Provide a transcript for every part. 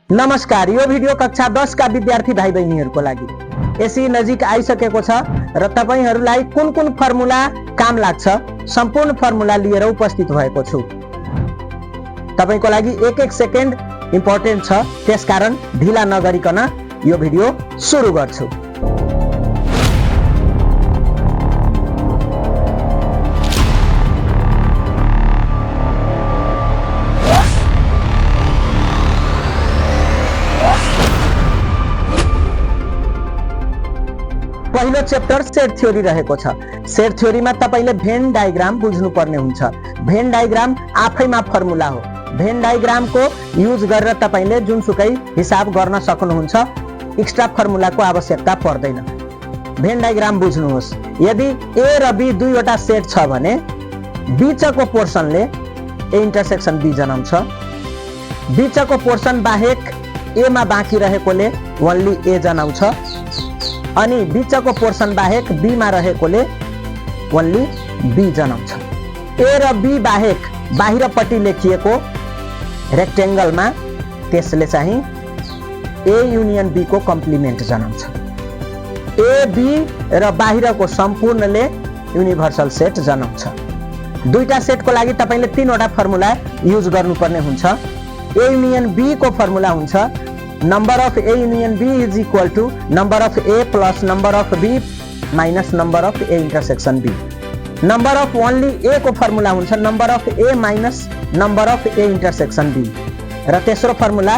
नमस्कार, यो भिडियो कक्षा 10 का विद्यार्थी भाइ बहिनीहरुको लागि एसी नजिक आइसकेको छ र तपाईहरुलाई कुन कुन फर्मुला काम लाग्छ सम्पूर्ण फर्मुला लिएर उपस्थित भएको छु। तपाईको लागि एक एक सेकेन्ड इम्पोर्टेन्ट छ, त्यसकारण ढिला नगरिकन यो भिडियो सुरु गर्छु। पहिलो चैप्टर सेट थ्योरी रहेको छ। सेट थ्योरीमा तपाईले भेन डायग्राम बुझ्नु पर्ने हुन्छ। भेन डायग्राम आफैमा फर्मुला हो। भेन डायग्रामको युज गरेर तपाईले जुनसुकै हिसाब गर्न सक्नुहुन्छ, एक्स्ट्रा फर्मुलाको आवश्यकता पर्दैन। भेन डायग्राम बुझ्नुहोस्। यदि ए र बी दुईवटा सेट छ भने बीचको पोर्सनले ए इन्टरसेक्सन बी जनाउँछ। बीचको पोर्सन बाहेक ए मा बाँकी रहेकोले ओन्ली ए जनाउँछ अनि बीचको पोर्सन बाहेक बी मा रहेकोले ओन्ली बी जनाउँछ। ए र बी बाहेक बाहिरपट्टि लेखिएको रेक्टेंगलमा त्यसले चाहिँ ए युनियन बी को कम्प्लिमेन्ट जनाउँछ। ए बी र बाहिरको सम्पूर्णले युनिभर्सल सेट जनाउँछ। दुईटा सेटको लागि तपाईले तीनवटा फर्मुला युज गर्नुपर्ने हुन्छ। ए युनियन बी को फर्मुला हुन्छ number of A union B is equal to number of A plus number of B minus number of A intersection B. Number of only A को फर्मुला हुन्छ number of A minus number of A intersection B. र तेस्रो formula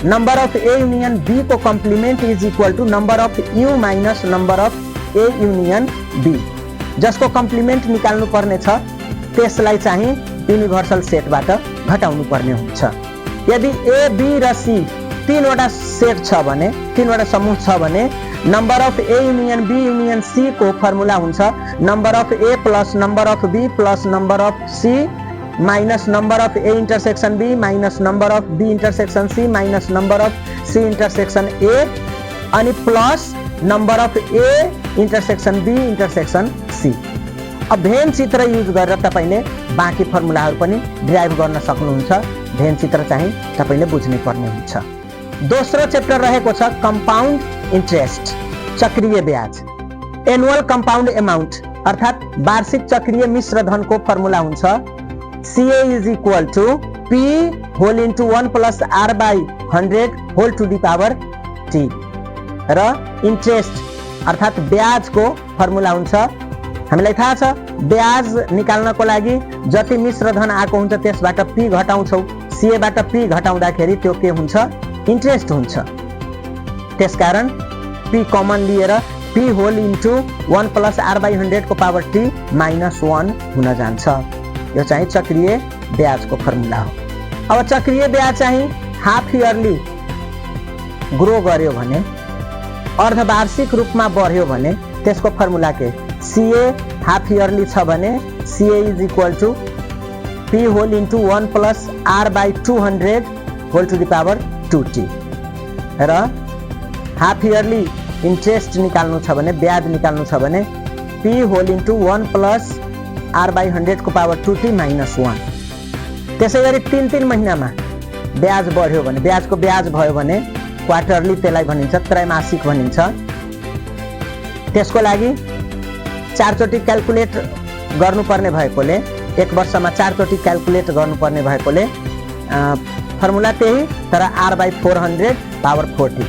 number of A union B को complement is equal to number of U minus number of A union B. जसको complement निकाल्नु पर्ने छ त्यसलाई चाहिँ युनिभर्सल सेटबाट घटाउनु पर्ने हुन्छ। यदि A B र C तीनवटा सेट छ भने, तीनवटा समूह छ भने number of A union B union C को फर्मुला हुन्छ number of A plus number of B plus number of C minus number of A intersection B minus number of B intersection C minus number of C intersection A अनि plus number of A intersection B intersection C. अब Venn चित्र use गरेर तपाईले बाँकी फर्मुलाहरू पनि drive गर्न सक्नुहुन्छ। भेन चित्र चाहिँ तपाईले बुझ्नै पर्ने हुन्छ। दोस्रो चैप्टर रहेको छ कम्पाउन्ड इन्ट्रेस्ट, चक्रीय ब्याज। एनुअल कम्पाउन्ड अमाउन्ट अर्थात वार्षिक चक्रीय मिश्र धनको फर्मुला हुन्छ CA is equal to P whole into 1 plus R by 100 whole to the power T र इन्ट्रेस्ट अर्थात ब्याजको फर्मुला हुन्छ। हामीलाई थाहा छ ब्याज निकाल्नको लागि जति मिश्र धन आएको हुन्छ त्यसबाट P घटाउँछौ। CA बाट P घटाउँदाखेरि त्यो के हुन्छ? इन्ट्रेस्ट हुन्छ। त्यसकारण P कमन लिएर P whole into 1 plus R by 100 को पावर T माइनस 1 हुन जान्छ। यो चाहिँ चक्रीय ब्याजको फर्मुला हो। अब चक्रीय ब्याज चाहिँ हाफ इयरली ग्रो गर्यो भने, अर्धवार्षिक रूपमा बढ्यो भने त्यसको फर्मुला के? CA हाफ इयरली छ भने CA is equal to P whole into 1 plus R by 200 whole to the power 2T र हाफ इयरली इन्ट्रेस्ट निकाल्नु छ भने, ब्याज निकाल्नु छ भने P whole into 1 plus R by 100 को पावर 2T माइनस 1। त्यसै गरी 3 महिनामा ब्याज बढ्यो भने, ब्याजको ब्याज भयो भने क्वार्टरली त्यसलाई भनिन्छ, त्रैमासिक भनिन्छ। त्यसको लागि 4 चोटि क्याल्कुलेट गर्नुपर्ने भएकोले, एक वर्षमा 4 चोटि क्याल्कुलेट गर्नुपर्ने भएकोले फर्मुला त्यही तर R by 400 power 40।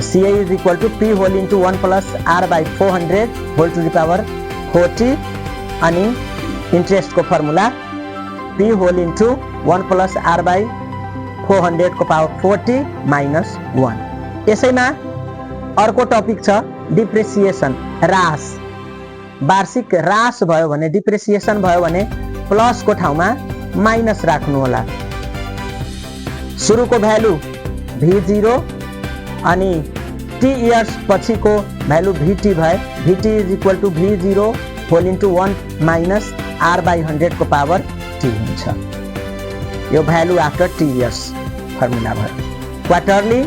CA is equal to P whole into 1 plus R by 400 whole to the power 40 अनि इन्ट्रेस्टको formula P whole into 1 plus R by 400 को पावर 40 माइनस 1। यसैमा अर्को टपिक छ डिप्रेसिएसन, ह्रास। वार्षिक ह्रास भयो भने, डिप्रेसिएसन भयो भने प्लसको ठाउँमा माइनस राख्नु होला। सुरुको भ्यालु V0 अनि T इयर्स पछिको भ्यालु VT भए VT is equal to V0 whole into 1 minus R by 100 को पावर T हुन्छ। यो value after T years formula भयो। क्वार्टरली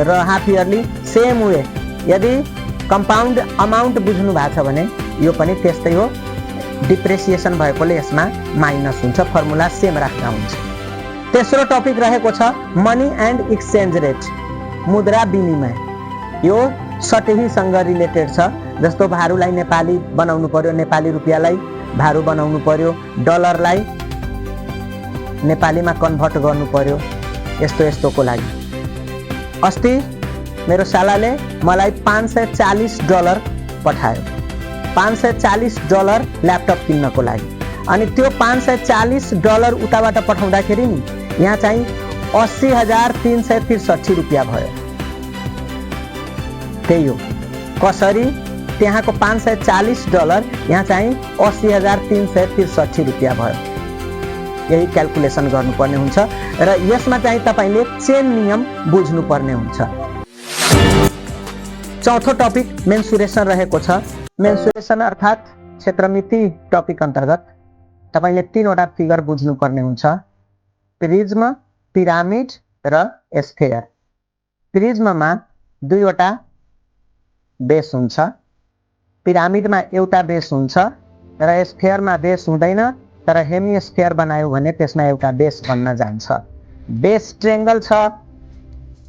र हाफ इयरली सेम वे। यदि कम्पाउन्ड अमाउन्ट बुझ्नु भएको छ भने यो पनि त्यस्तै हो। डिप्रेसिएसन भएकोले यसमा माइनस हुन्छ, फर्मुला सेम राख्दा हुन्छ। तेस्रो टपिक रहेको छ मनी एन्ड एक्सचेन्ज रेट, मुद्रा विनिमय। यो सटहीसँग रिलेटेड छ। जस्तो भारूलाई नेपाली बनाउनु पर्यो, नेपाली रुपियाँलाई भारू बनाउनु पर्यो, डलरलाई नेपालीमा कन्भर्ट गर्नु पर्यो, यस्तोको लागि। अस्ति मेरो सालाले मलाई $540 पठायो, $540 ल्यापटप किन्नको लागि। अनि त्यो $540 उताबाट पठाउँदाखेरि नि यहाँ चाहिँ 80,363 रुपियाँ भयो। त्यही हो कसरी त्यहाँको $540 यहाँ चाहिँ 80,363 रुपियाँ भयो। यही क्याल्कुलेसन गर्नुपर्ने हुन्छ र यसमा चाहिँ तपाईले चेन नियम बुझ्नुपर्ने हुन्छ। चौथो टपिक मेन्सुरेसन रहेको छ। मेन्सुरेसन अर्थात् क्षेत्रमिति टपिक अन्तर्गत तपाईले 3वटा फिगर बुझ्नुपर्ने हुन्छ, प्रिज्म, पिरामिड र स्फेयर। प्रिज्ममा 2वटा बेस हुन्छ, पिरामिडमा एउटा बेस हुन्छ र स्फेयरमा बेस हुँदैन, तर हेमिस्फेयर बनायो भने त्यसमा एउटा बेस बन्न जान्छ। बेस ट्रेङ्गल छ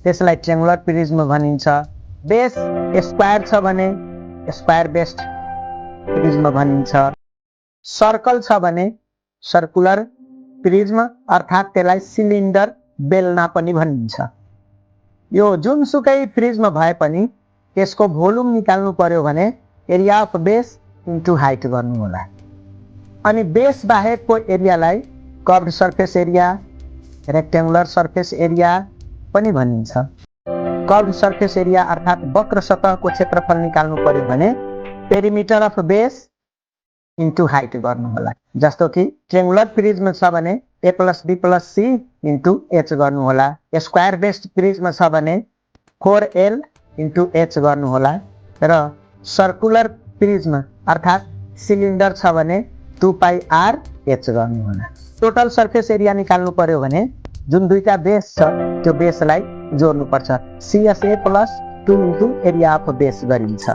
त्यसलाई ट्रेङ्गुलर प्रिज्म भनिन्छ, बेस स्क्वायर छ भने स्क्वायर बेस्ड प्रिज्म भनिन्छ, सर्कल छ भने सर्कुलर प्रिज्म अर्थात् त्यसलाई सिलिन्डर बेलना पनि भनिन्छ। यो जुनसुकै प्रिज्म भए पनि त्यसको भोल्युम निकाल्नु पर्यो भने area of base into height गर्नु होला। अनि बेस बाहेकको एरियालाई curved surface area, rectangular surface area पनि भनिन्छ। कर्भड सर्फेस एरिया अर्थात् वक्र सतहको क्षेत्रफल निकाल्नु पर्यो भने perimeter of base into height गर्नु होला। जस्तो कि ट्रेङ्गुलर प्रिज्म छ भने A + B + C into H गर्नु होला, स्क्वायर बेस्ड प्रिज्म छ भने 4L इन्टु H गर्नु होला, र सर्कुलर प्रिज्म अर्थात् सिलिन्डर छ भने 2πRH गर्नु होला। टोटल सर्फेस एरिया निकाल्नु पर्यो भने जुन दुईटा बेस छ त्यो बेसलाई जोड्नु पर्छ, CSA + 2 into area of base गरिन्छ।